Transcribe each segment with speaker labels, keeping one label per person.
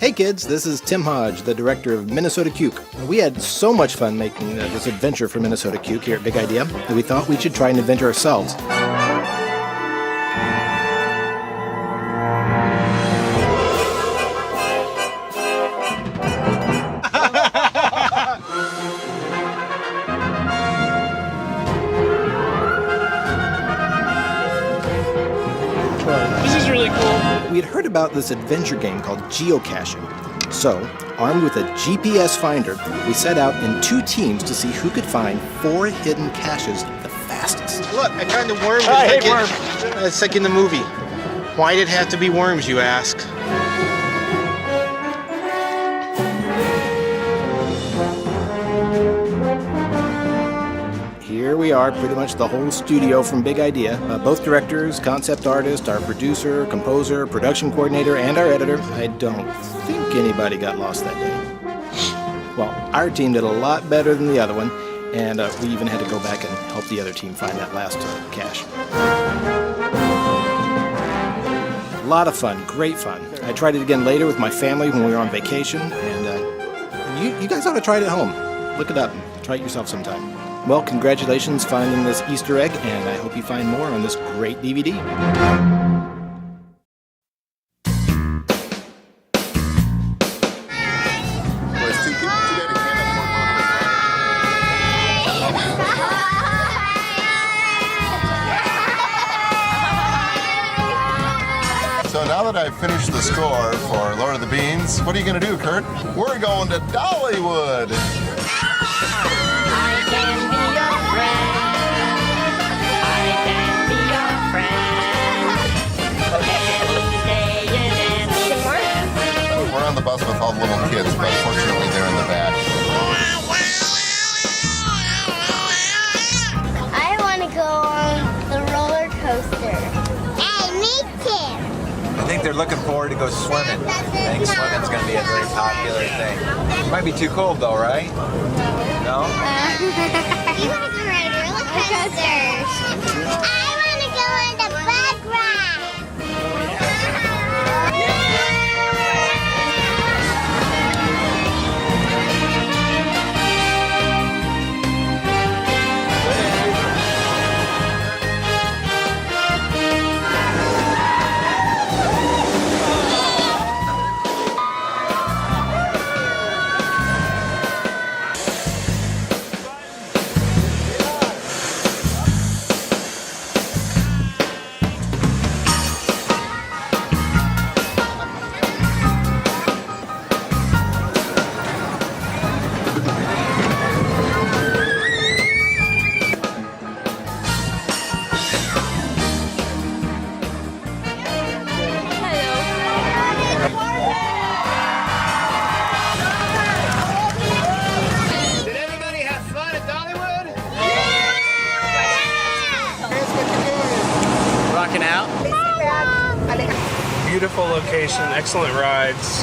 Speaker 1: Hey kids, this is Tim Hodge, the director of Minnesota Cuke. We had so much fun making this adventure for Minnesota Cuke here at Big Idea that we thought we should try an adventure ourselves.
Speaker 2: This is really cool.
Speaker 1: We had heard about this adventure game called Geocaching. So, armed with a GPS finder, we set out in 2 teams to see who could find 4 hidden caches the fastest.
Speaker 3: Look, I found a worm.
Speaker 2: Hey, worm.
Speaker 3: It's like in the movie. Why did it have to be worms, you ask?
Speaker 1: Here we are, pretty much the whole studio from Big Idea. Both directors, concept artist, our producer, composer, production coordinator, and our editor. I don't think anybody got lost that day. Well, our team did a lot better than the other one, and we even had to go back and help the other team find that last cache. A lot of fun, great fun. I tried it again later with my family when we were on vacation, and you guys ought to try it at home. Look it up, try it yourself sometime. Well, congratulations finding this Easter egg, and I hope you find more on this great DVD.
Speaker 4: So now that I've finished the score for Lord of the Beans, what are you going to do, Kurt? We're going to Dollywood. We're on the bus with all the little kids, but fortunately they're in the back.
Speaker 5: I want to go on the roller coaster. Hey, me too.
Speaker 6: I think they're looking forward to go swimming. I think swimming's going to be a very popular thing. It might be too cold though, right? No?
Speaker 5: You want to go ride roller coasters. I want to go on the bug ride.
Speaker 2: Did everybody have fun at Dollywood? Rocking out. Beautiful location, excellent rides.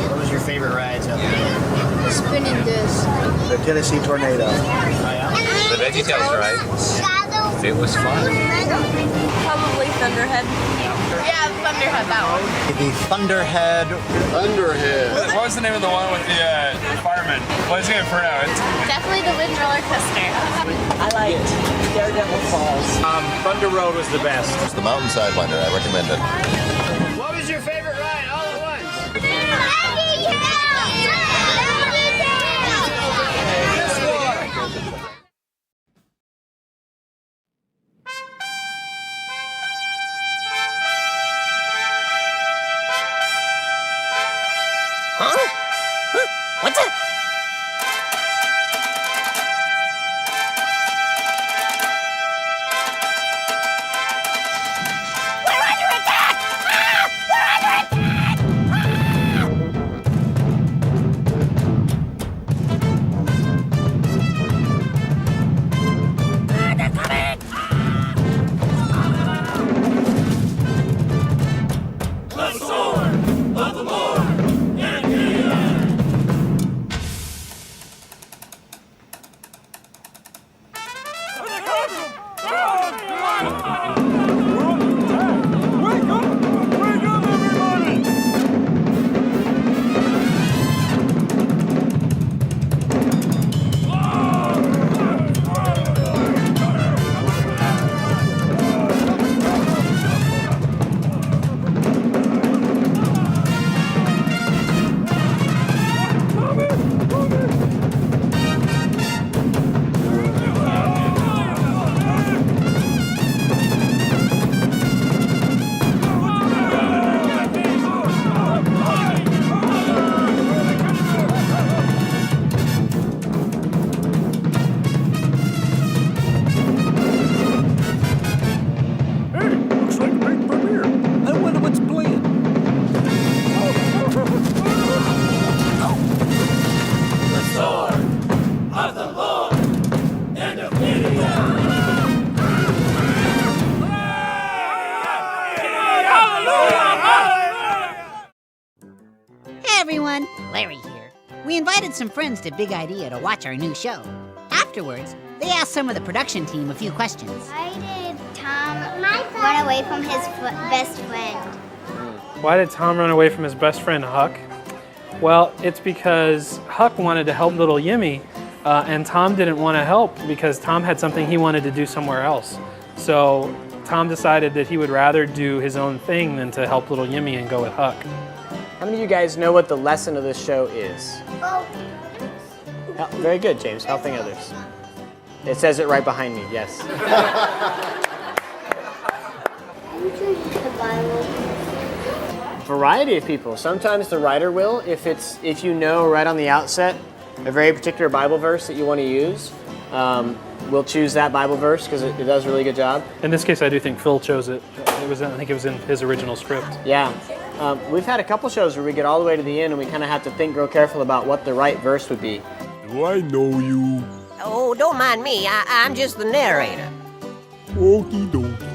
Speaker 3: What was your favorite rides out there?
Speaker 5: Spinning this.
Speaker 3: The Tennessee Tornado.
Speaker 6: The VeggieTales ride. It was fun.
Speaker 7: Probably Thunderhead. Yeah, Thunderhead, that one.
Speaker 3: The Thunderhead.
Speaker 2: What was the name of the one with the fireman? What is it for now?
Speaker 7: Definitely the wind roller coaster. I liked Daredevil Falls.
Speaker 2: Thunder Road was the best.
Speaker 4: It's the Mountain Sidewinder. I recommend it.
Speaker 2: What was your favorite ride all at once?
Speaker 7: What's it? We're under attack! We're under attack! They're coming!
Speaker 8: everyone, Larry here. We invited some friends to Big Idea to watch our new show. Afterwards, they asked some of the production team a few questions.
Speaker 5: Why did Tom run away from his best friend?
Speaker 9: Why did Tom run away from his best friend, Huck? Well, it's because Huck wanted to help little Yimmy, and Tom didn't want to help because Tom had something he wanted to do somewhere else. So Tom decided that he would rather do his own thing than to help little Yimmy and go with Huck.
Speaker 10: How many of you guys know what the lesson of this show is? Very good, James. Helping others. It says it right behind me, yes. Variety of people. Sometimes the writer will, if you know right on the outset a very particular Bible verse that you want to use, we'll choose that Bible verse because it does a really good job.
Speaker 9: In this case, I do think Phil chose it. I think it was in his original script.
Speaker 10: Yeah. We've had a couple shows where we get all the way to the end and we kind of have to think real careful about what the right verse would be.
Speaker 11: Do I know you?
Speaker 12: Oh, don't mind me. I'm just the narrator.
Speaker 11: Okie dokie.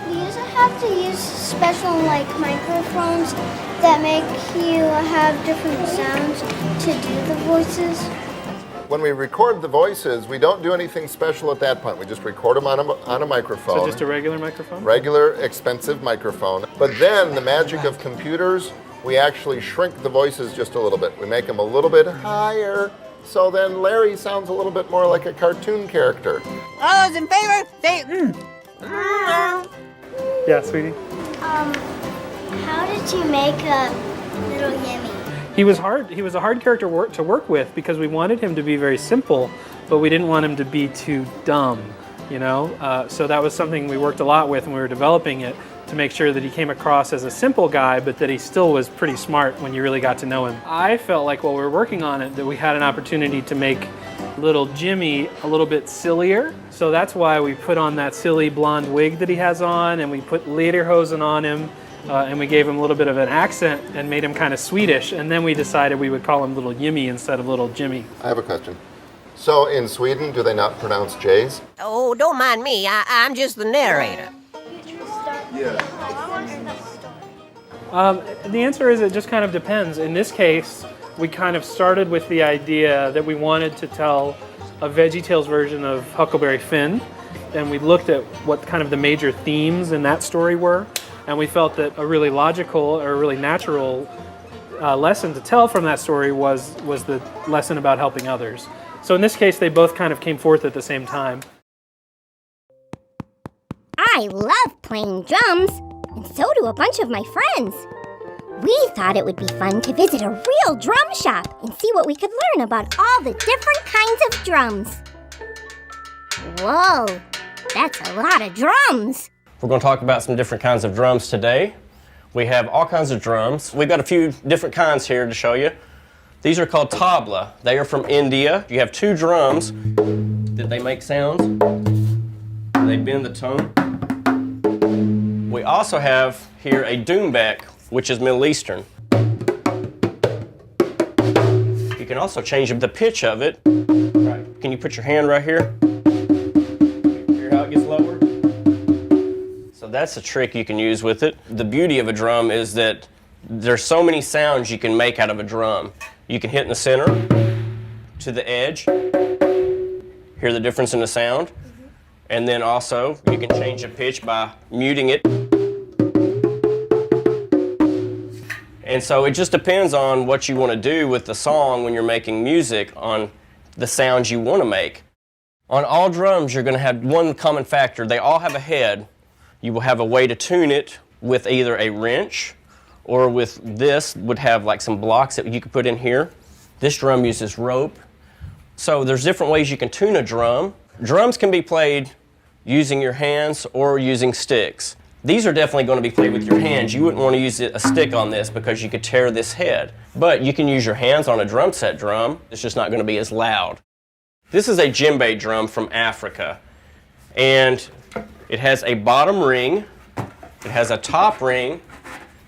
Speaker 5: You have to use special microphones that make you have different sounds to do the voices.
Speaker 4: When we record the voices, we don't do anything special at that point. We just record them on a microphone.
Speaker 9: So just a regular microphone?
Speaker 4: Regular, expensive microphone. But then the magic of computers, we actually shrink the voices just a little bit. We make them a little bit higher, so then Larry sounds a little bit more like a cartoon character.
Speaker 8: All those in favor, say
Speaker 9: Yeah, sweetie?
Speaker 5: How did you make a little Yimmy?
Speaker 9: He was a hard character to work with because we wanted him to be very simple, but we didn't want him to be too dumb, you know? So that was something we worked a lot with when we were developing it, to make sure that he came across as a simple guy, but that he still was pretty smart when you really got to know him. I felt like while we were working on it that we had an opportunity to make little Jimmy a little bit sillier. So that's why we put on that silly blonde wig that he has on, and we put lederhosen on him, and we gave him a little bit of an accent and made him kind of Swedish, and then we decided we would call him Little Yimmy instead of Little Jimmy.
Speaker 4: I have a question. So in Sweden, do they not pronounce J's?
Speaker 12: Oh, don't mind me. I'm just the narrator.
Speaker 9: The answer is it just kind of depends. In this case, we kind of started with the idea that we wanted to tell a VeggieTales version of Huckleberry Finn, and we looked at what kind of the major themes in that story were, and we felt that a really logical or a really natural lesson to tell from that story was the lesson about helping others. So in this case, they both kind of came forth at the same time.
Speaker 5: I love playing drums, and so do a bunch of my friends. We thought it would be fun to visit a real drum shop and see what we could learn about all the different kinds of drums. Whoa, that's a lot of drums.
Speaker 13: We're going to talk about some different kinds of drums today. We have all kinds of drums. We've got a few different kinds here to show you. These are called tabla. They are from India. You have two drums that they make sounds. They bend the tone. We also have here a doumbek, which is Middle Eastern. You can also change the pitch of it. Right. Can you put your hand right here? Hear how it gets lower? So that's a trick you can use with it. The beauty of a drum is that there's so many sounds you can make out of a drum. You can hit in the center, to the edge, hear the difference in the sound, and then also you can change the pitch by muting it. And so it just depends on what you want to do with the song when you're making music, on the sounds you want to make. On all drums, you're going to have one common factor. They all have a head. You will have a way to tune it with either a wrench, or with this would have like some blocks that you could put in here. This drum uses rope. So there's different ways you can tune a drum. Drums can be played using your hands or using sticks. These are definitely going to be played with your hands. You wouldn't want to use a stick on this because you could tear this head. But you can use your hands on a drum set drum. It's just not going to be as loud. This is a djembe drum from Africa. And it has a bottom ring. It has a top ring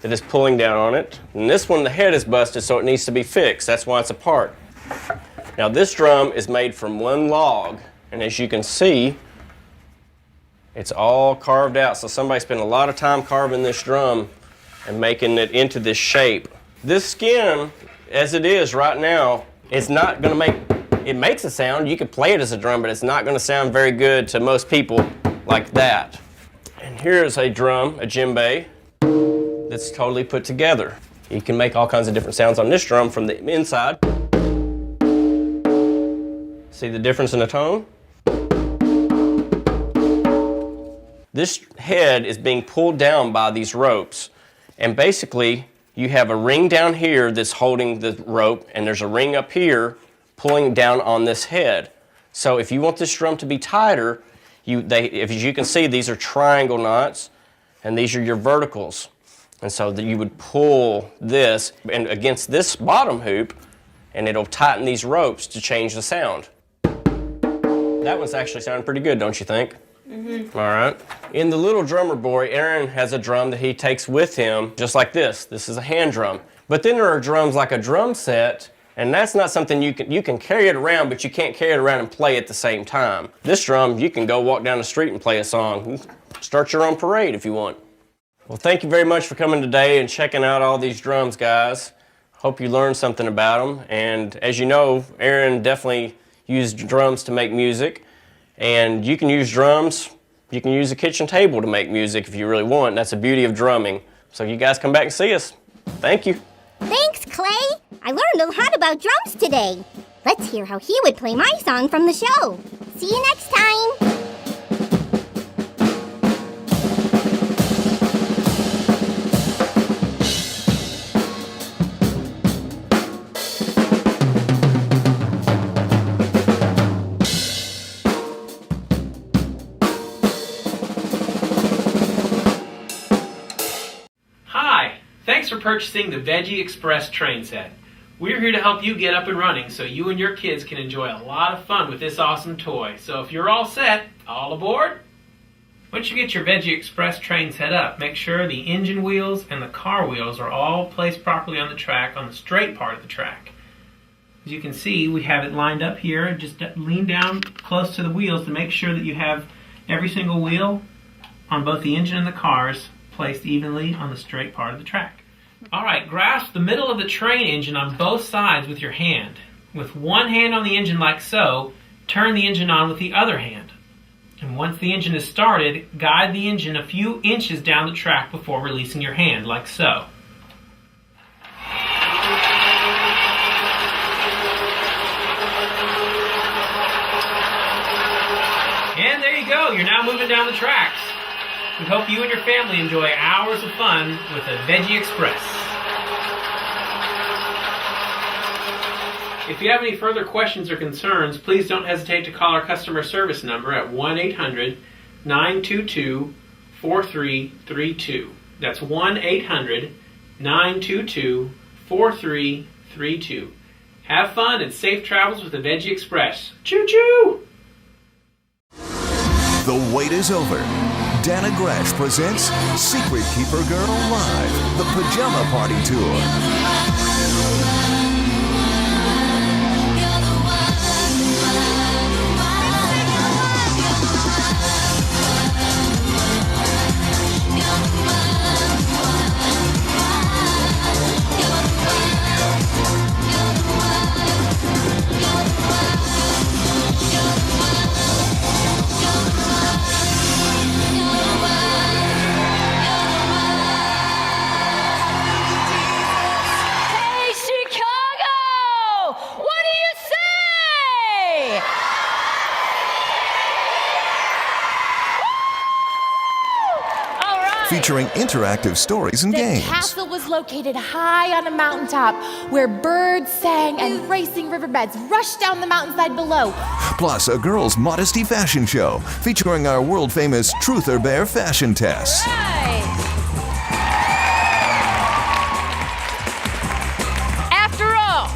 Speaker 13: that is pulling down on it. And this one, the head is busted, so it needs to be fixed. That's why it's apart. Now this drum is made from one log, and as you can see, it's all carved out. So somebody spent a lot of time carving this drum and making it into this shape. This skin, as it is right now, it's not going to make, it makes a sound. You could play it as a drum, but it's not going to sound very good to most people like that. And here's a drum, a djembe, that's totally put together. You can make all kinds of different sounds on this drum from the inside. See the difference in the tone? This head is being pulled down by these ropes, and basically you have a ring down here that's holding the rope, and there's a ring up here pulling down on this head. So if you want this drum to be tighter, as you can see, these are triangle knots, and these are your verticals. And so that you would pull this and against this bottom hoop, and it'll tighten these ropes to change the sound. That one's actually sounding pretty good, don't you think? Mm-hmm. All right. In the little drummer boy, Aaron has a drum that he takes with him, just like this. This is a hand drum. But then there are drums like a drum set, and that's not something you can carry it around, but you can't carry it around and play at the same time. This drum, you can go walk down the street and play a song. Start your own parade if you want. Well, thank you very much for coming today and checking out all these drums, guys. Hope you learned something about them. And as you know, Aaron definitely used drums to make music. And you can use drums, you can use a kitchen table to make music if you really want. That's the beauty of drumming. So you guys come back and see us. Thank you.
Speaker 5: Thanks, Clay. I learned a lot about drums today. Let's hear how he would play my song from the show. See you next time.
Speaker 9: Thanks for purchasing the Veggie Express train set. We're here to help you get up and running so you and your kids can enjoy a lot of fun with this awesome toy. So if you're all set, all aboard? Once you get your Veggie Express train set up, make sure the engine wheels and the car wheels are all placed properly on the track, on the straight part of the track. As you can see, we have it lined up here. Just lean down close to the wheels to make sure that you have every single wheel on both the engine and the cars placed evenly on the straight part of the track. Alright, grasp the middle of the train engine on both sides with your hand. With one hand on the engine like so, turn the engine on with the other hand. And once the engine is started, guide the engine a few inches down the track before releasing your hand, like so. And there you go, you're now moving down the tracks. We hope you and your family enjoy hours of fun with the Veggie Express. If you have any further questions or concerns, please don't hesitate to call our customer service number at 1-800-922-4332. That's 1-800-922-4332. Have fun and safe travels with the Veggie Express. Choo-choo!
Speaker 14: The wait is over. Dana Gresh presents Secret Keeper Girl Live, the Pajama Party Tour. Featuring interactive stories and games.
Speaker 15: The castle was located high on a mountaintop where birds sang and racing riverbeds rushed down the mountainside below.
Speaker 14: Plus, a girls' modesty fashion show featuring our world-famous Truth or Bear fashion tests.
Speaker 15: After all,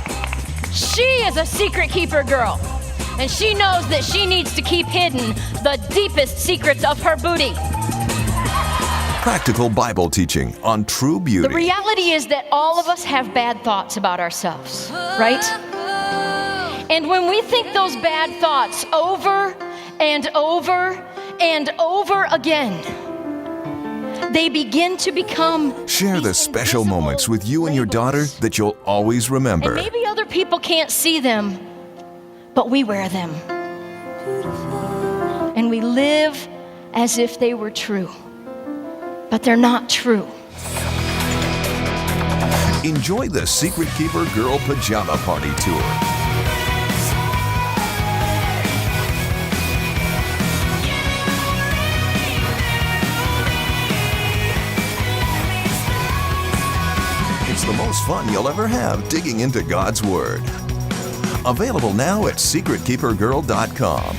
Speaker 15: she is a secret keeper girl, and she knows that she needs to keep hidden the deepest secrets of her booty.
Speaker 14: Practical Bible teaching on true beauty.
Speaker 15: The reality is that all of us have bad thoughts about ourselves, right? And when we think those bad thoughts over and over and over again, they begin to become.
Speaker 14: Share the special moments with you and your daughter that you'll always remember.
Speaker 15: And maybe other people can't see them, but we wear them. And we live as if they were true, but they're not true.
Speaker 14: Enjoy the Secret Keeper Girl Pajama Party Tour. It's the most fun you'll ever have digging into God's Word. Available now at secretkeepergirl.com.